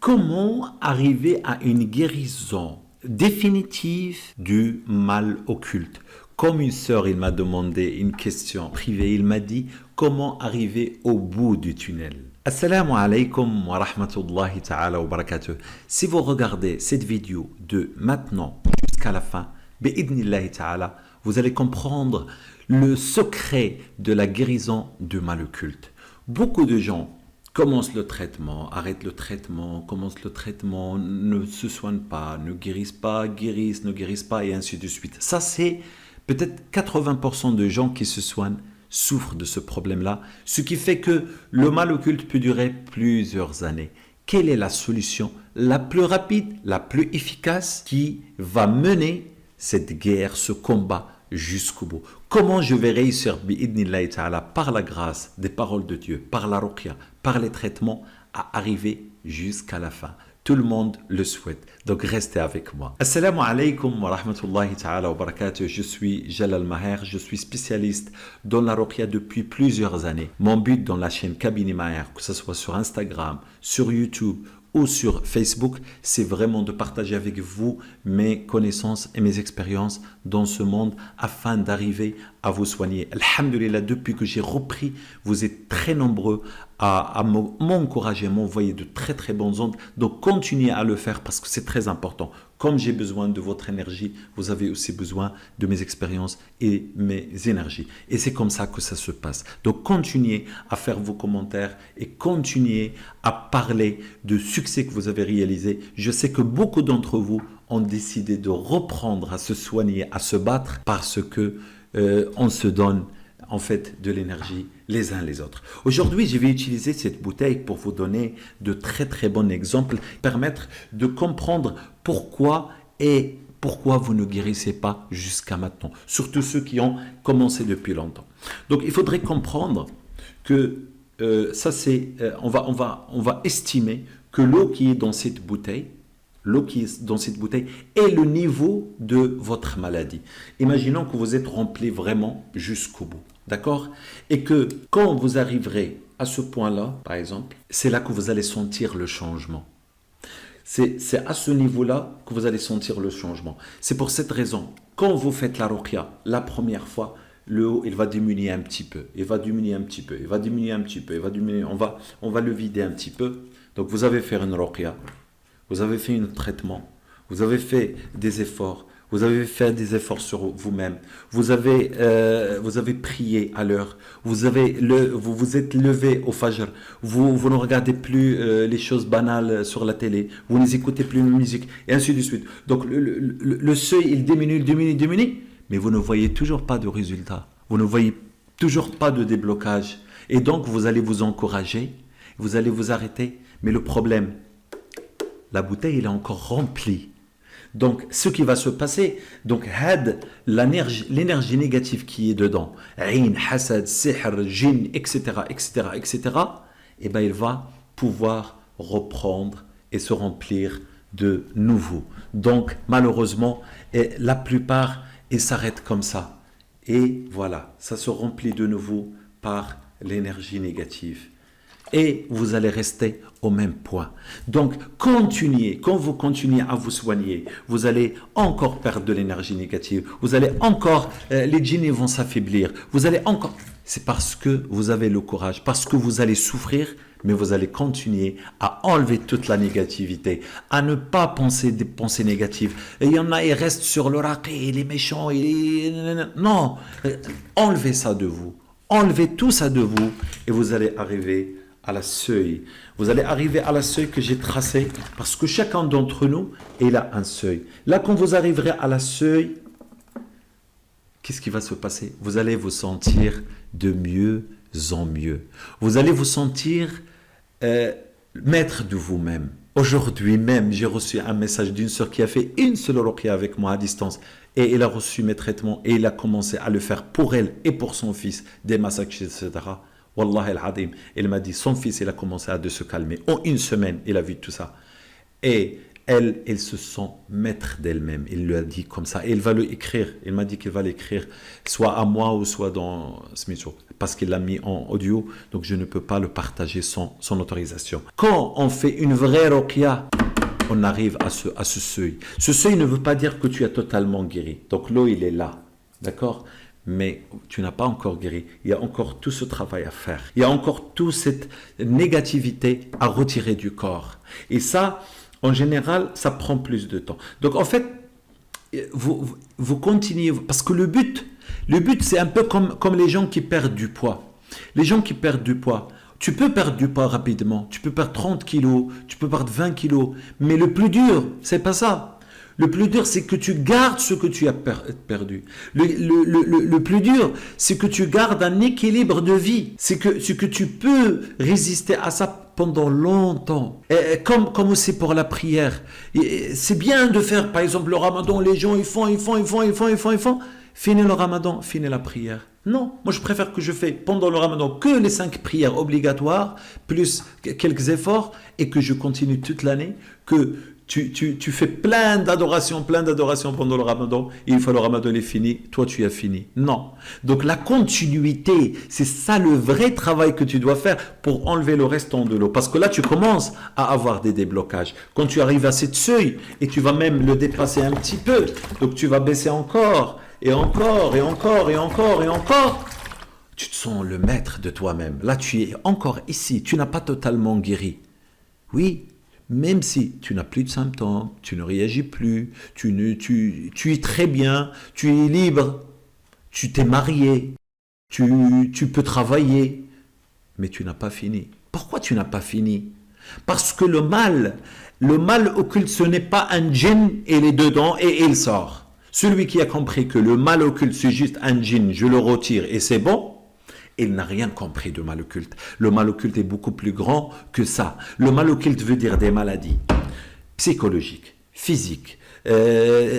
Comment arriver à une guérison définitive du mal occulte? Comme une sœur, il m'a demandé une question privée, il m'a dit comment arriver au bout du tunnel. Assalamu alaikum wa rahmatullahi ta'ala wa barakatuh. Si vous regardez cette vidéo de maintenant jusqu'à la fin, bi'idnillahi ta'ala, vous allez comprendre le secret de la guérison du mal occulte. Beaucoup de gens commencent le traitement, arrêtent le traitement, commencent le traitement, ne se soignent pas, ne guérissent pas, guérissent, ne guérissent pas, et ainsi de suite. Ça, c'est peut-être 80% de gens qui se soignent souffrent de ce problème-là, ce qui fait que le mal occulte peut durer plusieurs années. Quelle est la solution la plus rapide, la plus efficace qui va mener cette guerre, ce combat jusqu'au bout? Comment je vais réussir bi'idnillahi ta'ala, par la grâce des paroles de Dieu, par la ruqya, par les traitements, à arriver jusqu'à la fin? Tout le monde le souhaite. Donc restez avec moi. Assalamu alaikum wa rahmatullahi ta'ala wa barakatuh. Je suis Jalal Maher, je suis spécialiste dans la ruqya depuis plusieurs années. Mon but dans la chaîne Cabinet Maher, que ce soit sur Instagram, sur YouTube ou sur Facebook, c'est vraiment de partager avec vous mes connaissances et mes expériences dans ce monde afin d'arriver à vous soigner. Alhamdulillah, depuis que j'ai repris, vous êtes très nombreux à m'encourager, à m'envoyer de très très bonnes ondes. Donc continuez à le faire parce que c'est très important. Comme j'ai besoin de votre énergie, vous avez aussi besoin de mes expériences et mes énergies. Et c'est comme ça que ça se passe. Donc continuez à faire vos commentaires et continuez à parler de succès que vous avez réalisé. Je sais que beaucoup d'entre vous ont décidé de reprendre à se soigner, à se battre parce que on se donne en fait de l'énergie les uns les autres. Aujourd'hui, je vais utiliser cette bouteille pour vous donner de très très bons exemples, permettre de comprendre pourquoi vous ne guérissez pas jusqu'à maintenant, surtout ceux qui ont commencé depuis longtemps. Donc il faudrait comprendre que ça c'est, on va estimer que l'eau qui est dans cette bouteille, est le niveau de votre maladie. Imaginons que vous êtes rempli vraiment jusqu'au bout. D'accord? Et que quand vous arriverez à ce point-là, par exemple, c'est là que vous allez sentir le changement. C'est à ce niveau-là que vous allez sentir le changement. C'est pour cette raison, quand vous faites la ruqya, la première fois, le haut, il va diminuer un petit peu. Il va diminuer un petit peu. Il va diminuer un petit peu. Il va diminuer. On va le vider un petit peu. Donc vous avez fait une ruqya. Vous avez fait un traitement. Vous avez fait des efforts. Vous avez fait des efforts sur vous-même. Vous avez prié à l'heure. Vous vous êtes levé au fajr. Vous ne regardez plus les choses banales sur la télé. Vous n'écoutez plus la musique. Et ainsi de suite. Donc le seuil, il diminue. Mais vous ne voyez toujours pas de résultat. Vous ne voyez toujours pas de déblocage. Et donc vous allez vous encourager. Vous allez vous arrêter. Mais le problème, la bouteille, elle est encore remplie. Donc, ce qui va se passer, donc, l'énergie négative qui est dedans, ayn, hasad, sihr, jinn, etc., eh ben, il va pouvoir reprendre et se remplir de nouveau. Donc, malheureusement, la plupart, ils s'arrêtent comme ça. Et voilà, ça se remplit de nouveau par l'énergie négative. Et vous allez rester au même point. Donc, continuez. Quand vous continuez à vous soigner, vous allez encore perdre de l'énergie négative. Vous allez encore, les djinns vont s'affaiblir. Vous allez encore... C'est parce que vous avez le courage, parce que vous allez souffrir, mais vous allez continuer à enlever toute la négativité, à ne pas penser des pensées négatives. Et il y en a, ils restent sur le raqi, il est méchant, Non, enlevez ça de vous. Enlevez tout ça de vous et vous allez arriver à la seuil. Vous allez arriver à la seuil que j'ai tracée parce que chacun d'entre nous, il a un seuil. Là, quand vous arriverez à la seuil, qu'est-ce qui va se passer? Vous allez vous sentir de mieux en mieux. Vous allez vous sentir maître de vous-même. Aujourd'hui même, j'ai reçu un message d'une sœur qui a fait une seule ruqya avec moi à distance et elle a reçu mes traitements et elle a commencé à le faire pour elle et pour son fils, des massacres, etc. Wallah al-Adim, elle m'a dit, son fils, il a commencé à se calmer. En une semaine, il a vu tout ça. Et elle se sent maître d'elle-même. Il lui a dit comme ça. Et il va le écrire. Il m'a dit qu'il va l'écrire soit à moi ou soit dans Smithsonian. Parce qu'il l'a mis en audio. Donc je ne peux pas le partager sans son autorisation. Quand on fait une vraie ruqya, on arrive à ce seuil. Ce seuil ne veut pas dire que tu as totalement guéri. Donc l'eau, il est là. D'accord? Mais tu n'as pas encore guéri. Il y a encore tout ce travail à faire. Il y a encore toute cette négativité à retirer du corps. Et ça, en général, ça prend plus de temps. Donc en fait, vous continuez. Parce que le but c'est un peu comme les gens qui perdent du poids. Les gens qui perdent du poids, tu peux perdre du poids rapidement. Tu peux perdre 30 kilos, tu peux perdre 20 kilos. Mais le plus dur, c'est pas ça. Le plus dur, c'est que tu gardes ce que tu as perdu. Le plus dur, c'est que tu gardes un équilibre de vie. C'est que tu peux résister à ça pendant longtemps. Et comme aussi pour la prière. C'est bien de faire, par exemple, le ramadan, les gens, ils font. Finis le ramadan, finis la prière. Non, moi je préfère que je fais pendant le ramadan que les 5 prières obligatoires, plus quelques efforts, et que je continue toute l'année, que tu fais plein d'adorations pendant le ramadan, et une fois le ramadan est fini, toi tu as fini. Non. Donc la continuité, c'est ça le vrai travail que tu dois faire pour enlever le restant de l'eau. Parce que là, tu commences à avoir des déblocages. Quand tu arrives à cette seuil, et tu vas même le dépasser un petit peu, donc tu vas baisser encore, et encore, tu te sens le maître de toi-même. Là, tu es encore ici, tu n'as pas totalement guéri. Oui, même si tu n'as plus de symptômes, tu ne réagis plus, tu es très bien, tu es libre, tu t'es marié, tu peux travailler, mais tu n'as pas fini. Pourquoi tu n'as pas fini? Parce que le mal occulte, ce n'est pas un djinn, il est dedans et il sort. Celui qui a compris que le mal occulte, c'est juste un djinn, je le retire et c'est bon, il n'a rien compris de mal occulte. Le mal occulte est beaucoup plus grand que ça. Le mal occulte veut dire des maladies psychologiques, physiques,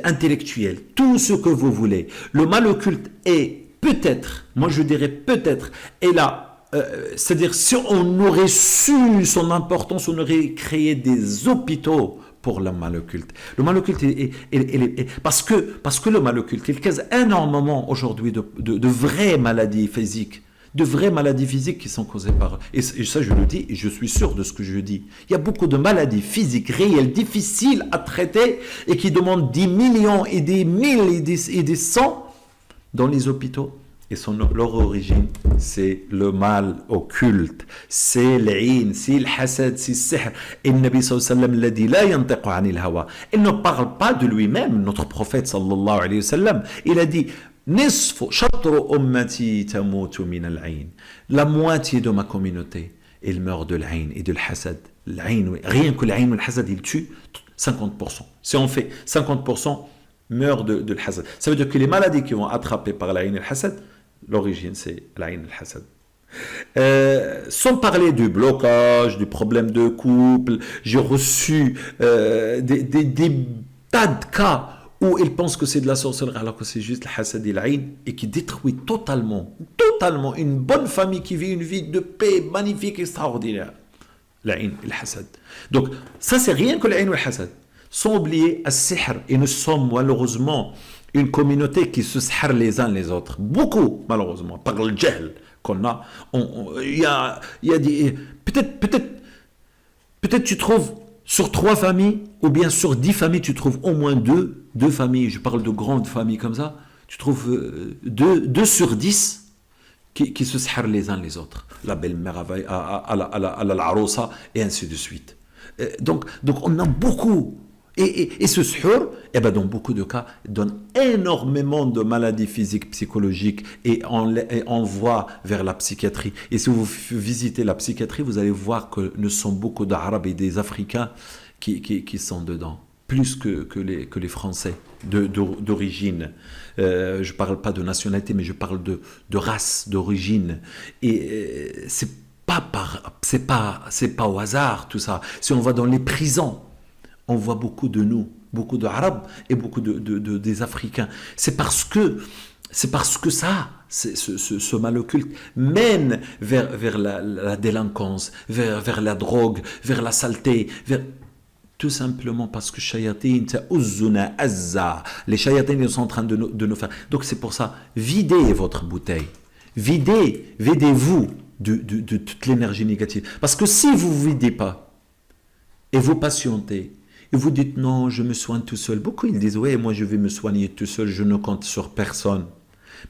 intellectuelles, tout ce que vous voulez. Le mal occulte est peut-être, moi je dirais peut-être, est là. C'est-à-dire, si on aurait su son importance, on aurait créé des hôpitaux pour le mal occulte. Le mal occulte parce que le mal occulte, il cause énormément aujourd'hui de vraies maladies physiques. De vraies maladies physiques qui sont causées par... Et ça, je le dis, et je suis sûr de ce que je dis. Il y a beaucoup de maladies physiques réelles, difficiles à traiter, et qui demandent des millions et des mille et des cents dans les hôpitaux. Et leur origine, c'est le mal occulte. C'est l'aïn, c'est le hasad, c'est le sihr. Et le Nabi sallallahu alayhi wa sallam l'a dit, la yantiqu anil hawa. Il ne parle pas de lui-même, notre prophète sallallahu alayhi wa sallam. Il a dit, nisfu shatru ummati tamutu min al-ayn. La moitié de ma communauté, elle meurt de l'aïn et de l'hasad. Rien que l'aïn ou le hasad, il tue 50%. Si on fait 50%, meurt de l'hasad. Ça veut dire que les maladies qui vont attraper par l'aïn et le hasad, l'origine, c'est l'aïn et le hasad. Sans parler du blocage, du problème de couple, j'ai reçu des tas de cas où ils pensent que c'est de la sorcellerie alors que c'est juste le hasad et l'aïn et qui détruit totalement une bonne famille qui vit une vie de paix magnifique, extraordinaire. L'aïn et le hasad. Donc, ça, c'est rien que l'aïn et le hasad. Sans oublier al-sihr. Et nous sommes malheureusement une communauté qui se sihr les uns les autres. Beaucoup, malheureusement, par le jahl qu'on a. Il y a des... Peut-être tu trouves sur 3 familles, ou bien sur 10 familles, tu trouves au moins 2 familles, je parle de grandes familles comme ça, tu trouves 2 sur 10 qui se sihr les uns les autres. La belle-mère à la arousa, et ainsi de suite. Donc on a beaucoup. Et ce sihr, dans beaucoup de cas, donne énormément de maladies physiques, psychologiques, et on voit vers la psychiatrie. Et si vous visitez la psychiatrie, vous allez voir que nous sommes beaucoup d'Arabes et des Africains qui sont dedans, plus que les Français d'origine. Je ne parle pas de nationalité, mais je parle de race, d'origine. Et c'est pas au hasard tout ça. Si on va dans les prisons, on voit beaucoup de nous, beaucoup d'Arabes et beaucoup des Africains. C'est parce que ça, ce mal occulte mène vers la délinquance, vers la drogue, vers la saleté, Tout simplement parce que shayatin ta'uzzuna azza. Les shayatins ils sont en train de nous faire. Donc c'est pour ça, videz votre bouteille. Videz-vous de toute l'énergie négative. Parce que si vous ne videz pas, et vous patientez, et vous dites non, je me soigne tout seul. Beaucoup ils disent, ouais, moi je vais me soigner tout seul, je ne compte sur personne.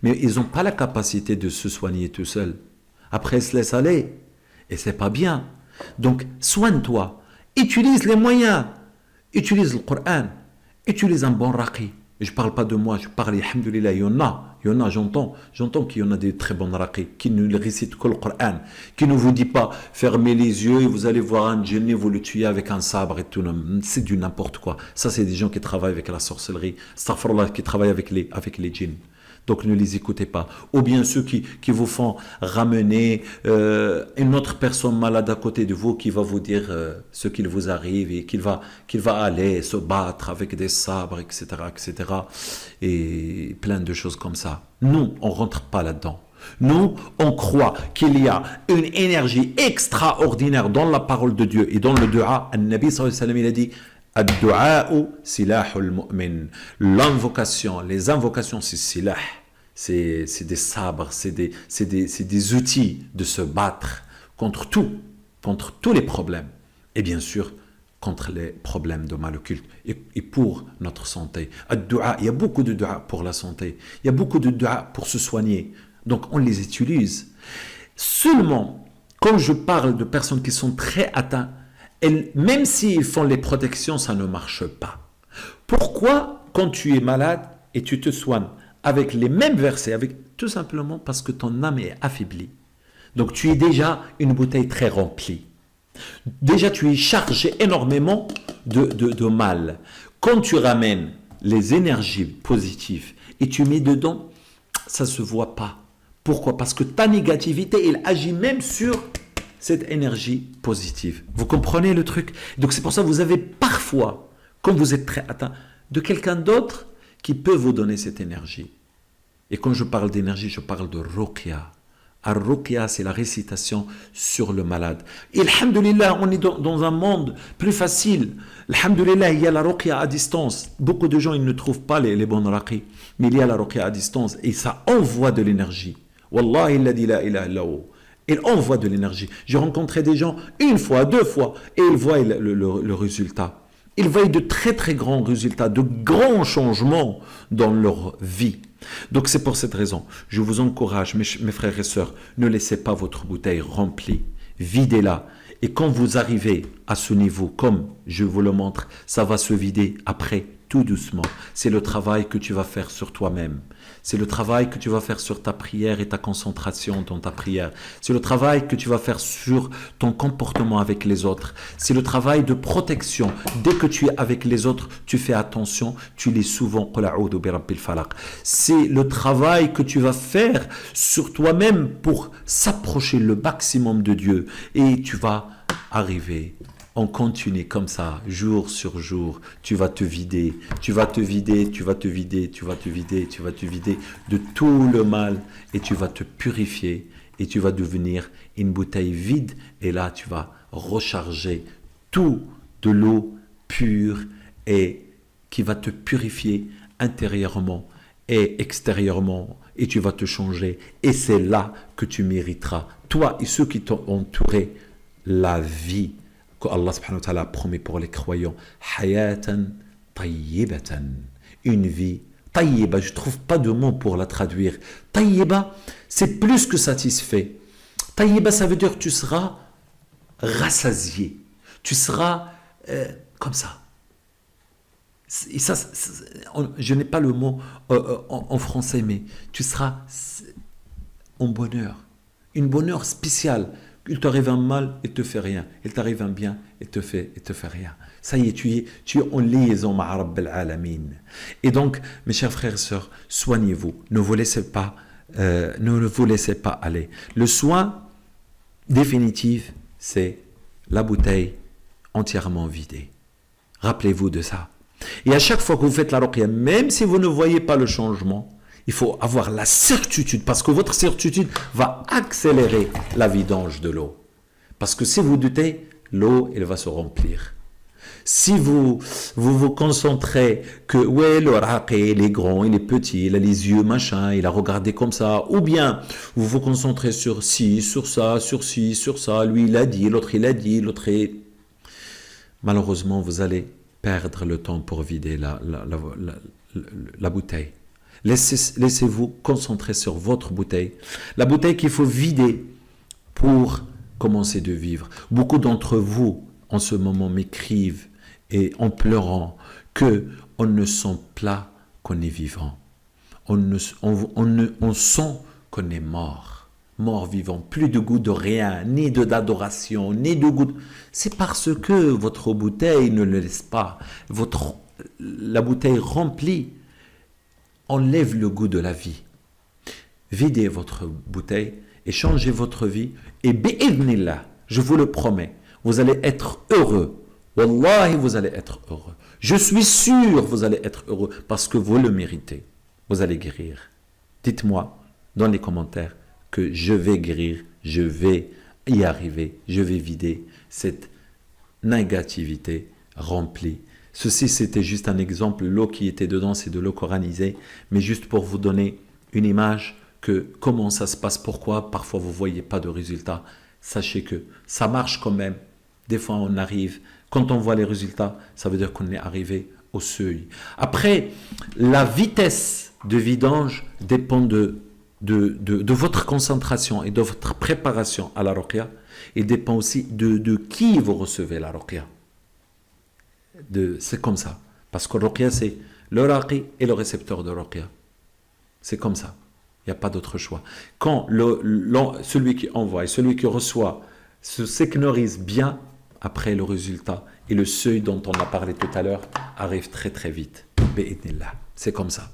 Mais ils n'ont pas la capacité de se soigner tout seul. Après, ils se laissent aller. Et c'est pas bien. Donc, soigne-toi. Utilise les moyens. Utilise le Coran. Utilise un bon raqi. Je ne parle pas de moi, je parle, alhamdoulilah, il y en a, j'entends qu'il y en a des très bons raqis, qui ne récitent que le Coran, qui ne vous dit pas, fermez les yeux et vous allez voir un djinn et vous le tuez avec un sabre et tout, c'est du n'importe quoi. Ça, c'est des gens qui travaillent avec la sorcellerie, astaghfirullah, qui travaillent avec les djinns. Donc ne les écoutez pas. Ou bien ceux qui vous font ramener une autre personne malade à côté de vous qui va vous dire ce qu'il vous arrive et qu'il va aller se battre avec des sabres, etc., etc. Et plein de choses comme ça. Nous, on ne rentre pas là-dedans. Nous, on croit qu'il y a une énergie extraordinaire dans la parole de Dieu et dans le dua. An-Nabi sallallahu alayhi wa sallam, il a dit Ad-du'a'u silahul mu'min. L'invocation, les invocations, c'est silah. C'est des sabres, c'est des outils de se battre contre tous les problèmes. Et bien sûr, contre les problèmes de mal occulte et pour notre santé. Ad-du'a, il y a beaucoup de du'a pour la santé. Il y a beaucoup de du'a pour se soigner. Donc, on les utilise. Seulement, quand je parle de personnes qui sont très atteintes, même s'ils font les protections, ça ne marche pas. Pourquoi, quand tu es malade et tu te soignes avec les mêmes versets, tout simplement parce que ton âme est affaiblie. Donc tu es déjà une bouteille très remplie. Déjà tu es chargé énormément de mal. Quand tu ramènes les énergies positives et tu mets dedans, ça ne se voit pas. Pourquoi? Parce que ta négativité, elle agit même sur cette énergie positive. Vous comprenez le truc? Donc c'est pour ça que vous avez parfois, quand vous êtes très atteint, de quelqu'un d'autre qui peut vous donner cette énergie. Et quand je parle d'énergie, je parle de ruqya. Ar-ruqya, c'est la récitation sur le malade. Et alhamdoulilah, on est dans un monde plus facile. Alhamdoulilah, il y a la ruqya à distance. Beaucoup de gens, ils ne trouvent pas les bons raqis. Mais il y a la ruqya à distance. Et ça envoie de l'énergie. Wallahi, il a dit la ilaha illallah. Il envoie de l'énergie. J'ai rencontré des gens une fois, deux fois, et ils voient le résultat. Ils voient de très très grands résultats, de grands changements dans leur vie. Donc c'est pour cette raison, je vous encourage, mes frères et sœurs, ne laissez pas votre bouteille remplie, videz-la. Et quand vous arrivez à ce niveau, comme je vous le montre, ça va se vider après, tout doucement. C'est le travail que tu vas faire sur toi-même. C'est le travail que tu vas faire sur ta prière et ta concentration dans ta prière. C'est le travail que tu vas faire sur ton comportement avec les autres. C'est le travail de protection. Dès que tu es avec les autres, tu fais attention, tu lis souvent. C'est le travail que tu vas faire sur toi-même pour s'approcher le maximum de Dieu. Et tu vas arriver. On continue comme ça, jour sur jour, tu vas te vider, tu vas te vider, tu vas te vider, tu vas te vider, tu vas te vider de tout le mal et tu vas te purifier et tu vas devenir une bouteille vide et là tu vas recharger tout de l'eau pure et qui va te purifier intérieurement et extérieurement et tu vas te changer et c'est là que tu mériteras, toi et ceux qui t'ont entouré, la vie que Allah subhanahu wa ta'ala promet pour les croyants. Hayatan tayyibatan. Une vie tayyiba. Je ne trouve pas de mot pour la traduire. Tayyiba, c'est plus que satisfait. Tayyiba, ça veut dire que tu seras rassasié. Tu seras comme ça. Et ça, je n'ai pas le mot en français, mais tu seras en bonheur. Une bonheur spéciale. Il t'arrive un mal, il te fait rien. Il t'arrive un bien, il te fait rien. Ça y est, tu es en liaison avec Rabb al-Alamin. Et donc, mes chers frères et sœurs, soignez-vous. Ne vous laissez pas aller. Le soin définitif, c'est la bouteille entièrement vidée. Rappelez-vous de ça. Et à chaque fois que vous faites la ruqya, même si vous ne voyez pas le changement, il faut avoir la certitude, parce que votre certitude va accélérer la vidange de l'eau. Parce que si vous doutez, l'eau, elle va se remplir. Si vous concentrez que, ouais, le raqi, il est grand, il est petit, il a les yeux, machin, il a regardé comme ça, ou bien vous vous concentrez sur ci, sur ça, sur ci, sur ça, lui il a dit, l'autre il a dit, l'autre est... Malheureusement, vous allez perdre le temps pour vider la bouteille. Laissez-vous concentrer sur votre bouteille. La bouteille qu'il faut vider pour commencer de vivre. Beaucoup d'entre vous, en ce moment, m'écrivent et en pleurant que on ne sent pas qu'on est vivant. On sent qu'on est mort. Mort vivant. Plus de goût de rien, ni d'adoration, ni de goût. C'est parce que votre bouteille ne le laisse pas. La bouteille remplie enlève le goût de la vie. Videz votre bouteille et changez votre vie. Et bi'idhnillah, je vous le promets, vous allez être heureux. Wallahi, vous allez être heureux. Je suis sûr vous allez être heureux parce que vous le méritez. Vous allez guérir. Dites-moi dans les commentaires que je vais guérir, je vais y arriver, je vais vider cette négativité remplie. Ceci, c'était juste un exemple. L'eau qui était dedans, c'est de l'eau coranisée. Mais juste pour vous donner une image que comment ça se passe, pourquoi parfois vous ne voyez pas de résultats. Sachez que ça marche quand même. Des fois, on arrive. Quand on voit les résultats, ça veut dire qu'on est arrivé au seuil. Après, la vitesse de vidange dépend de votre concentration et de votre préparation à la ruqya. Et dépend aussi de qui vous recevez la ruqya. C'est comme ça. Parce que ruqya, c'est le raqi et le récepteur de ruqya. C'est comme ça. Il n'y a pas d'autre choix. Quand celui qui envoie et celui qui reçoit se sécurisent bien, après le résultat et le seuil dont on a parlé tout à l'heure arrive très très vite. Bi'idhnillah. C'est comme ça.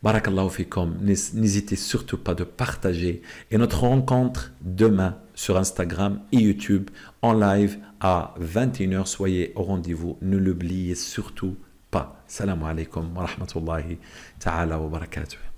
Barakallahu fikum. N'hésitez surtout pas de partager. Et notre rencontre demain sur Instagram et YouTube en live à 21h. Soyez au rendez-vous. Ne l'oubliez surtout pas. Salam alaikum wa rahmatullahi ta'ala wa barakatuh.